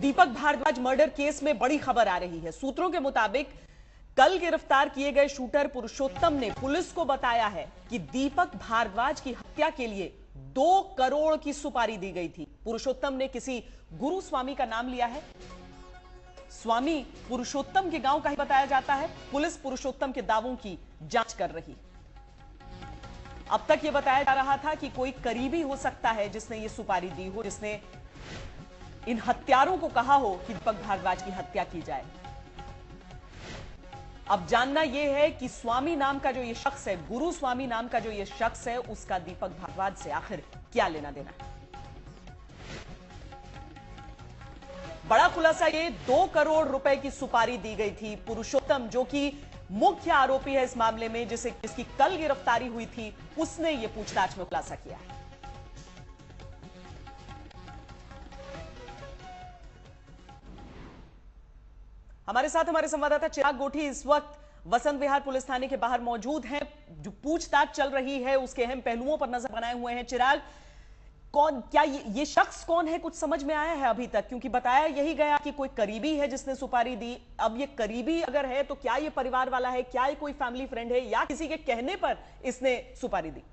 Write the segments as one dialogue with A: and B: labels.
A: दीपक Bhardwaj murder case में बड़ी खबर आ रही है। सूत्रों के मुताबिक कल गिरफ्तार किए गए शूटर पुरुषोत्तम ने पुलिस को बताया है कि दीपक भारद्वाज की हत्या के लिए 2 करोड़ की सुपारी दी गई थी। पुरुषोत्तम ने किसी गुरु स्वामी का नाम लिया है। स्वामी पुरुषोत्तम के गांव का ही बताया जाता है। पुलिस पुरुषोत्तम के दावों की जांच कर रही। अब तक यह बताया जा रहा था कि कोई करीबी हो सकता है जिसने ये सुपारी दी हो, जिसने इन हत्यारों को कहा हो कि दीपक भारद्वाज की हत्या की जाए। अब जानना यह है कि स्वामी नाम का जो ये शख्स है, गुरु स्वामी नाम का जो ये शख्स है, उसका दीपक भारद्वाज से आखिर क्या लेना देना है। बड़ा खुलासा ये 2 करोड़ रुपए की सुपारी दी गई थी। पुरुषोत्तम जो कि मुख्य आरोपी है इस मामले में, जिसकी कल गिरफ्तारी हुई थी, उसने ये पूछताछ में खुलासा किया है। हमारे साथ हमारे संवाददाता चिराग गोठी इस वक्त वसंत विहार पुलिस थाने के बाहर मौजूद हैं। जो पूछताछ चल रही है उसके अहम पहलुओं पर नजर बनाए हुए हैं। चिराग, क्या ये शख्स कौन है, कुछ समझ में आया है अभी तक? क्योंकि बताया यही गया कि कोई करीबी है जिसने सुपारी दी। अब ये करीबी अगर है तो क्या ये परिवार वाला है, क्या ये कोई फैमिली फ्रेंड है, या किसी के कहने पर इसने सुपारी दी?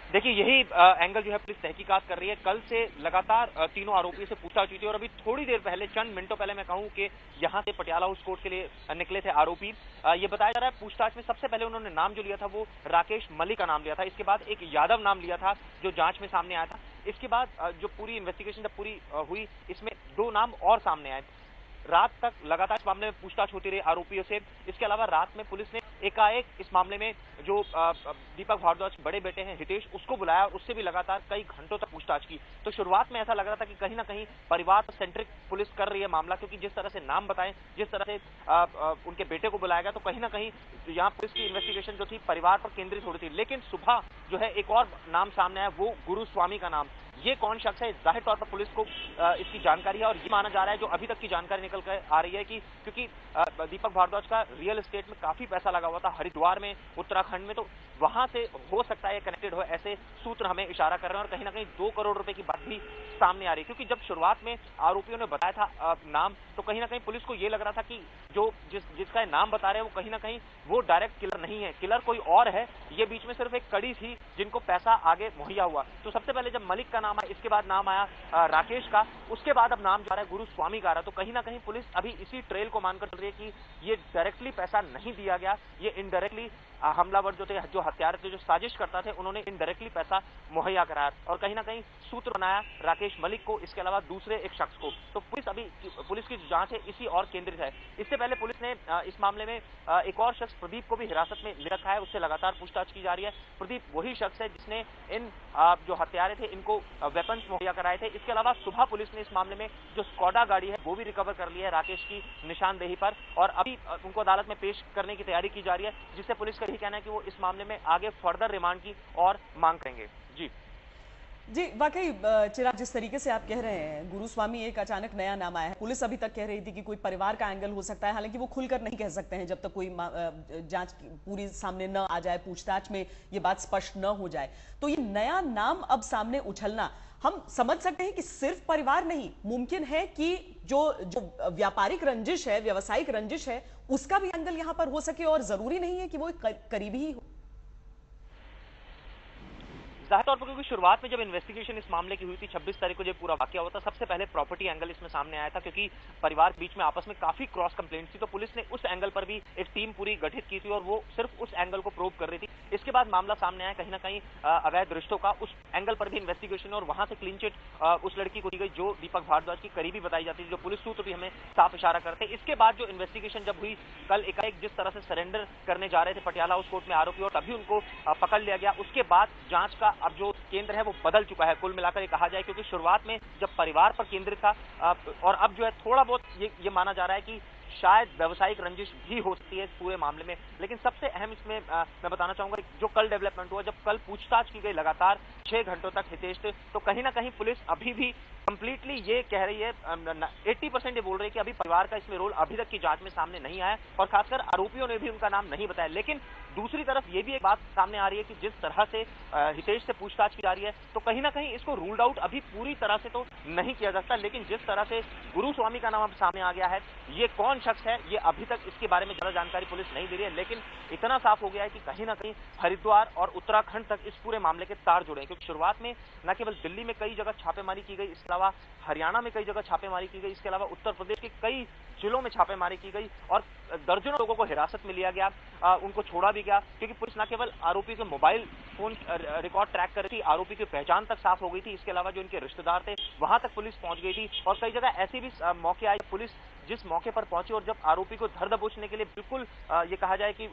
B: देखिए, यही एंगल जो है पुलिस तहकीकात कर रही है। कल से लगातार तीनों आरोपियों से पूछताछ हुई थी और अभी थोड़ी देर पहले, चंद मिनटों पहले मैं कहूं कि यहां से पटियाला हाउस कोर्ट के लिए निकले थे आरोपी। ये बताया जा रहा है पूछताछ में सबसे पहले उन्होंने नाम जो लिया था वो राकेश मलिक का नाम लिया था। इसके बाद एक यादव नाम लिया था जो जांच में सामने आया था। इसके बाद जो पूरी इन्वेस्टिगेशन जब पूरी हुई, इसमें 2 नाम और सामने आए। रात तक लगातार इस मामले में पूछताछ होती रही आरोपियों से। इसके अलावा रात में पुलिस ने एकाएक इस मामले में जो दीपक भारद्वाज के बड़े बेटे हैं हितेश, उसको बुलाया और उससे भी लगातार कई घंटों तक पूछताछ की। तो शुरुआत में ऐसा लग रहा था कि कहीं ना कहीं परिवार सेंट्रिक पुलिस कर रही है मामला, क्योंकि जिस तरह से नाम बताएं, जिस तरह से उनके बेटे को बुलाया गया, तो कहीं ना कहीं यहाँ पुलिस की इन्वेस्टिगेशन जो थी परिवार पर केंद्रित हो रही थी। लेकिन सुबह जो है एक और नाम सामने आया, वो गुरु स्वामी का नाम। ये कौन शख्स है, जाहिर तौर पर पुलिस को इसकी जानकारी है और ये माना जा रहा है, जो अभी तक की जानकारी निकल कर आ रही है, कि क्योंकि दीपक भारद्वाज का रियल एस्टेट में काफी पैसा लगा हुआ था हरिद्वार में, उत्तराखंड में, तो वहां से हो सकता है कनेक्टेड हो, ऐसे सूत्र हमें इशारा कर रहे हैं। और कहीं ना कहीं 2 करोड़ रुपए की बात भी सामने आ रही है, क्योंकि जब शुरुआत में आरोपियों ने बताया था नाम, तो कहीं ना कहीं पुलिस को यह लग रहा था कि जो जिसका नाम बता रहे हैं वो कहीं ना कहीं वो डायरेक्ट किलर नहीं है, किलर कोई और है। ये बीच में सिर्फ एक कड़ी थी जिनको पैसा आगे मुहैया हुआ। तो सबसे पहले जब मलिक का नाम आया, इसके बाद नाम आया राकेश का, उसके बाद अब नाम जा रहा है गुरु स्वामी का। तो कहीं ना कहीं पुलिस अभी इसी ट्रेल को मानकर चल रही है कि ये डायरेक्टली पैसा नहीं दिया गया, ये इनडायरेक्टली हमलावर जो थे, जो हत्यारे थे, जो साजिश करता थे, उन्होंने इनडायरेक्टली पैसा मुहैया कराया और कहीं ना कहीं सूत्र बनाया राकेश मलिक को, इसके अलावा दूसरे एक शख्स को। तो पुलिस की जांच है इसी और केंद्रित है। इससे पहले पुलिस ने इस मामले में एक और शख्स प्रदीप को भी हिरासत में ले रखा है, उससे लगातार पूछताछ की जा रही है। प्रदीप वही शख्स है जिसने इन जो हत्यारे थे इनको वेपन्स मुहैया कराए थे। इसके अलावा सुबह पुलिस ने इस मामले में जो स्कॉडा गाड़ी है वो भी रिकवर कर ली है राकेश की निशानदेही पर, और अभी उनको अदालत में पेश करने की तैयारी की जा रही है, जिससे पुलिस का यही कहना है कि वो इस मामले में आगे फर्दर रिमांड की और मांग करेंगे।
A: जी, वाकई चिराग, जिस तरीके से आप कह रहे हैं, गुरु स्वामी एक अचानक नया नाम आया है। पुलिस अभी तक कह रही थी कि कोई परिवार का एंगल हो सकता है, हालांकि वो खुलकर नहीं कह सकते हैं जब तक कोई जांच पूरी सामने न आ जाए, पूछताछ में ये बात स्पष्ट न हो जाए। तो ये नया नाम अब सामने उछलना, हम समझ सकते हैं कि सिर्फ परिवार नहीं, मुमकिन है कि जो व्यापारिक रंजिश है, व्यावसायिक रंजिश है, उसका भी एंगल यहां पर हो सके, और जरूरी नहीं है कि वो करीबी ही हो।
B: जाहिर तौर पर क्योंकि शुरुआत में जब इन्वेस्टिगेशन इस मामले की हुई थी, 26 तारीख को जब पूरा वाकया हुआ था, सबसे पहले प्रॉपर्टी एंगल इसमें सामने आया था, क्योंकि परिवार के बीच में आपस में काफी क्रॉस कंप्लेंट्स थी। तो पुलिस ने उस एंगल पर भी एक टीम पूरी गठित की थी और वो सिर्फ उस एंगल को प्रोब कर रही थी। इसके बाद मामला सामने आया कहीं ना कहीं अवैध रिश्तों का, उस एंगल पर भी इन्वेस्टिगेशन, और वहां से क्लीन चिट उस लड़की को दी गई जो दीपक भारद्वाज की करीबी बताई जाती थी, जो पुलिस सूत्र भी हमें साफ इशारा करते। इसके बाद जो इन्वेस्टिगेशन जब हुई, कल एकाएक जिस तरह से सरेंडर करने जा रहे थे पटियाला हाउस कोर्ट में आरोपी, और तभी उनको पकड़ लिया गया, उसके बाद जांच का अब जो केंद्र है वो बदल चुका है, कुल मिलाकर ये कहा जाए, क्योंकि शुरुआत में जब परिवार पर केंद्रित था और अब जो है थोड़ा बहुत ये माना जा रहा है कि शायद व्यावसायिक रंजिश भी हो सकती है इस पूरे मामले में। लेकिन सबसे अहम इसमें मैं बताना चाहूंगा जो कल डेवलपमेंट हुआ, जब कल पूछताछ की गई लगातार 6 घंटों तक हितेश से, तो कहीं ना कहीं पुलिस अभी भी कंप्लीटली ये कह रही है, 80% ये बोल रही है कि अभी परिवार का इसमें रोल अभी तक की जांच में सामने नहीं आया और खासकर आरोपियों ने भी उनका नाम नहीं बताया। लेकिन दूसरी तरफ ये भी एक बात सामने आ रही है कि जिस तरह से हितेश से पूछताछ की जा रही है, तो कहीं ना कहीं इसको रूल्ड आउट अभी पूरी तरह से तो नहीं किया जा सकता। लेकिन जिस तरह से गुरुस्वामी का नाम अब सामने आ गया है, ये कौन शख्स है, ये अभी तक इसके बारे में ज्यादा जानकारी पुलिस नहीं दे रही है। लेकिन इतना साफ हो गया है कि कहीं ना कहीं हरिद्वार और उत्तराखंड तक इस पूरे मामले के तार जुड़े हैं, क्योंकि शुरुआत में न केवल दिल्ली में कई जगह छापेमारी की गई, इसके अलावा हरियाणा में कई जगह छापेमारी की गई, इसके अलावा उत्तर प्रदेश के कई जिलों में छापेमारी की गई और दर्जनों लोगों को हिरासत में लिया गया, उनको छोड़ा भी गया, क्योंकि पुलिस न केवल आरोपी के मोबाइल फोन रिकॉर्ड ट्रैक कर रही थी, आरोपी की पहचान तक साफ हो गई थी, इसके अलावा जो इनके रिश्तेदार थे वहां तक पुलिस पहुंच गई थी। और कई जगह ऐसे भी मौके आए, पुलिस जिस मौके पर पहुंची और जब आरोपी को धर दबोचने के लिए बिल्कुल ये कहा जाए कि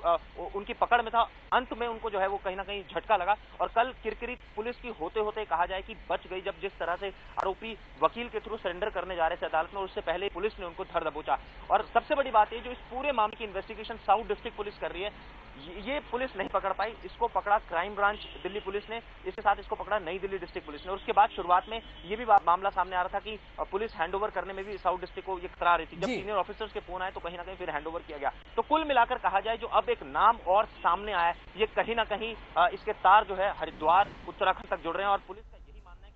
B: उनकी पकड़ में था, अंत में उनको जो है वो कहीं ना कहीं झटका लगा और कल किरकिरी पुलिस की होते होते कहा जाए कि बच गई, जब जिस तरह से आरोपी वकील के थ्रू सरेंडर करने जा रहे थे अदालत में, और उससे पहले पुलिस ने उनको धर दबोचा। और सबसे बड़ी बात ये, जो इस पूरे मामले की इन्वेस्टिगेशन साउथ डिस्ट्रिक्ट पुलिस कर रही है, ये पुलिस नहीं पकड़ पाई, इसको पकड़ा क्राइम ब्रांच दिल्ली पुलिस ने, इसके साथ इसको पकड़ा नई दिल्ली डिस्ट्रिक्ट पुलिस ने। और उसके बाद शुरुआत में ये भी मामला सामने आ रहा था कि पुलिस हैंडओवर करने में भी साउथ डिस्ट्रिक्ट को ये कतरा रही थी। जब सीनियर ऑफिसर्स के फोन आए तो कहीं ना कहीं फिर हैंडओवर किया गया। तो कुल मिलाकर कहा जाए, जो अब एक नाम और सामने आया है, ये कहीं ना कहीं इसके तार जो है हरिद्वार उत्तराखंड तक जुड़ रहे हैं और पुलिस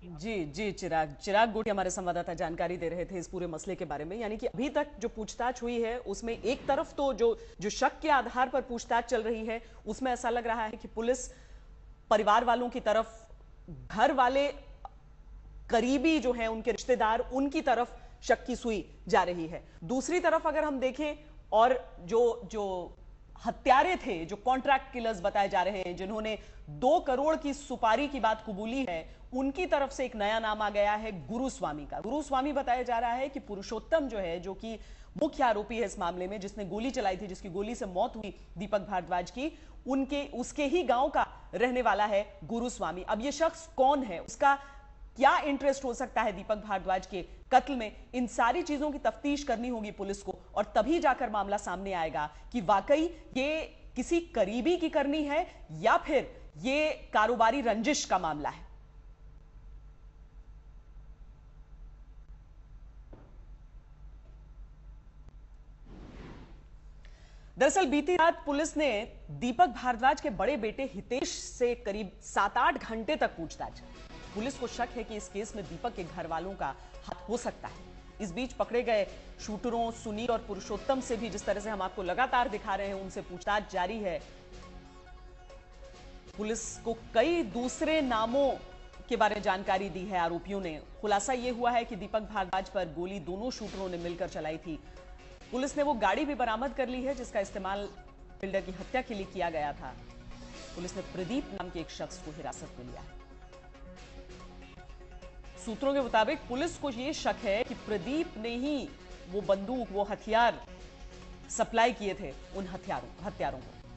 A: जी चिराग गोटी हमारे संवाददाता जानकारी दे रहे थे इस पूरे मसले के बारे में। यानी कि अभी तक जो पूछताछ हुई है उसमें एक तरफ तो जो शक के आधार पर पूछताछ चल रही है, उसमें ऐसा लग रहा है कि पुलिस परिवार वालों की तरफ, घर वाले करीबी जो हैं उनके रिश्तेदार, उनकी तरफ शक की सुई जा रही है। दूसरी तरफ अगर हम देखें, और जो हत्यारे थे, जो कॉन्ट्रैक्ट किलर्स बताए जा रहे हैं, जिन्होंने 2 करोड़ की सुपारी की बात कबूली है, उनकी तरफ से एक नया नाम आ गया है गुरुस्वामी का। गुरुस्वामी बताया जा रहा है कि पुरुषोत्तम जो है, जो कि मुख्य आरोपी है इस मामले में, जिसने गोली चलाई थी, जिसकी गोली से मौत हुई दीपक भारद्वाज की, उसके ही गांव का रहने वाला है गुरुस्वामी। अब ये शख्स कौन है, उसका क्या इंटरेस्ट हो सकता है दीपक भारद्वाज के कत्ल में, इन सारी चीजों की तफ्तीश करनी होगी पुलिस को, और तभी जाकर मामला सामने आएगा कि वाकई ये किसी करीबी की करनी है या फिर ये कारोबारी रंजिश का मामला है। दरअसल बीती रात पुलिस ने दीपक भारद्वाज के बड़े बेटे हितेश से करीब 7-8 घंटे तक पूछताछ। पुलिस को शक है कि इस केस में दीपक के घर वालों का हाथ हो सकता है। इस बीच पकड़े गए शूटरों सुनील और पुरुषोत्तम से भी, जिस तरह से हम आपको लगातार दिखा रहे हैं, उनसे पूछताछ जारी है। पुलिस को कई दूसरे नामों के बारे में जानकारी दी है आरोपियों ने। खुलासा यह हुआ है कि दीपक भारद्वाज पर गोली दोनों शूटरों ने मिलकर चलाई थी। पुलिस ने वो गाड़ी भी बरामद कर ली है जिसका इस्तेमाल बिल्डर की हत्या के लिए किया गया था। पुलिस ने प्रदीप नाम के एक शख्स को हिरासत में लिया है। सूत्रों के मुताबिक पुलिस को यह शक है कि प्रदीप ने ही वो बंदूक, वो हथियार सप्लाई किए थे उन हत्यारों को।